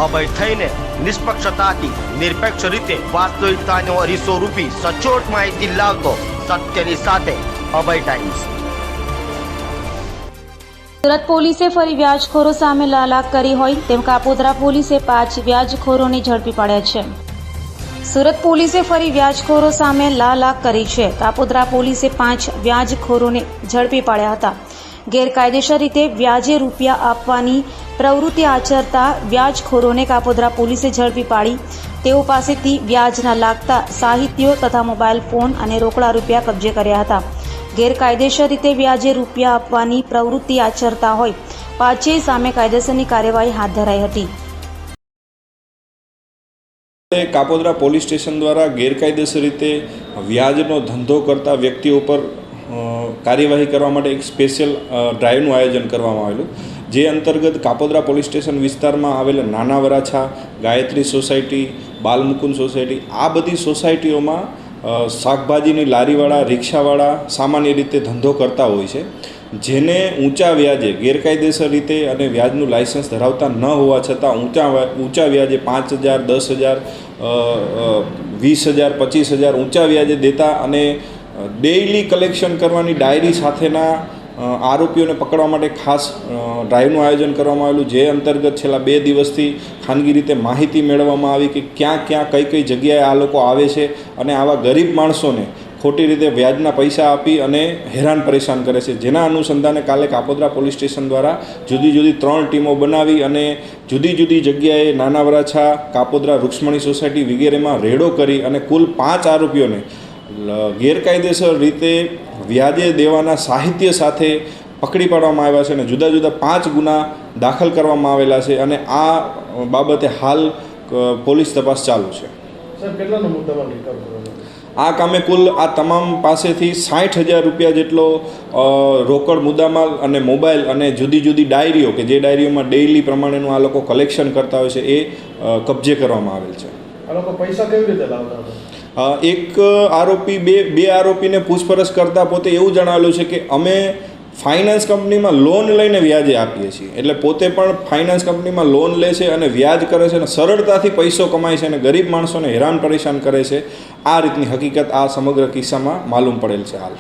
અભય થઈને નિષ્પક્ષતાથી નિરપેક્ષ રીતે વાસ્તવિકતાનો અરીસો રૂપી સચોટ માહિતી લાવતો સત્યની સાથે અભય ટાઈમ્સ। સુરત પોલીસે ફરી વ્યાજખોરો સામે લાલાક કરી હોય તેમ કાપોદ્રા પોલીસે 5 વ્યાજખોરોને ઝડપી પાડ્યા છે। સુરત પોલીસે ફરી વ્યાજખોરો સામે લાલાક કરી છે। કાપોદ્રા પોલીસે 5 વ્યાજખોરોને ઝડપી પાડ્યા હતા। ગેરકાયદેસર રીતે વ્યાજે રૂપિયા આપવાની પ્રવૃત્તિ આચરતા વ્યાજખોરોને કાપોદ્રા પોલીસે ઝડપી પાડી તેઓ પાસેથી વ્યાજના લાગતા સાહિત્યો તથા મોબાઈલ ફોન અને રોકડા રૂપિયા કબજે કર્યા હતા। ગેરકાયદેસર રીતે વ્યાજે રૂપિયા આપવાની પ્રવૃત્તિ આચરતા હોય 5 સામે કાયદેસરની કાર્યવાહી હાથ ધરાઈ હતી। કાપોદ્રા પોલીસ સ્ટેશન દ્વારા ગેરકાયદેસર રીતે વ્યાજનો ધંધો કરતા વ્યક્તિઓ પર કાર્યવાહી કરવા માટે એક સ્પેશિયલ ડ્રાઈવનું આયોજન કરવામાં આવેલું, જે અંતર્ગત કાપોદ્રા પોલીસ સ્ટેશન વિસ્તારમાં આવેલા નાના વરાછા, ગાયત્રી સોસાયટી, બાલમુકુંદ સોસાયટી, આ બધી સોસાયટીઓમાં શાકભાજીની લારીવાળા, રિક્ષાવાળા સામાન્ય રીતે ધંધો કરતા હોય છે, જેને ઊંચા વ્યાજે ગેરકાયદેસર રીતે અને વ્યાજનું લાયસન્સ ધરાવતા ન હોવા છતાં ઊંચા વ્યાજે 5,000, 10,000, 20,000, 25,000 ઊંચા વ્યાજે દેતા અને ડેઇલી કલેક્શન કરવાની ડાયરી સાથેના આરોપીઓને પકડવા માટે ખાસ ડ્રાઈવનું આયોજન કરવામાં આવેલું, જે અંતર્ગત છેલ્લા 2 દિવસથી ખાનગી રીતે માહિતી મેળવવામાં આવી કે ક્યાં ક્યાં કઈ કઈ જગ્યાએ આ લોકો આવે છે અને આવા ગરીબ માણસોને ખોટી રીતે વ્યાજના પૈસા આપી અને હેરાન પરેશાન કરે છે। જેના અનુસંધાને કાલે કાપોદ્રા પોલીસ સ્ટેશન દ્વારા જુદી જુદી 3 ટીમો બનાવી અને જુદી જુદી જગ્યાએ નાના વરાછા, કાપોદ્રા, રૂક્ષ્મણી સોસાયટી વગેરેમાં રેડો કરી અને કુલ 5 આરોપીઓને ગેરકાયદેસર રીતે વ્યાજે દેવાના સાહિત્ય સાથે પકડી પાડવામાં આવ્યા છે અને જુદા જુદા 5 ગુના દાખલ કરવામાં આવેલા છે અને આ બાબતે હાલ પોલીસ તપાસ ચાલુ છે। આ કામે કુલ આ તમામ પાસેથી 60,000 રૂપિયા જેટલો રોકડ મુદ્દામાલ અને મોબાઈલ અને જુદી જુદી ડાયરીઓ કે જે ડાયરીઓમાં ડેઇલી પ્રમાણેનું આ લોકો કલેક્શન કરતા હોય છે એ કબજે કરવામાં આવેલ છે। આ લોકો પૈસા કેવી રીતે લાવતા હતા? એક આરોપી બે આરોપીને પૂછપરછ કરતાં પોતે એવું જણાવેલું છે કે અમે ફાઇનાન્સ કંપનીમાં લોન લઈને વ્યાજે આપીએ છીએ, એટલે પોતે પણ ફાઇનાન્સ કંપનીમાં લોન લે છે અને વ્યાજ કરે છે અને સરળતાથી પૈસો કમાય છે અને ગરીબ માણસોને હેરાન પરેશાન કરે છે। આ રીતની હકીકત આ સમગ્ર કિસ્સામાં માલુમ પડેલ છે હાલ।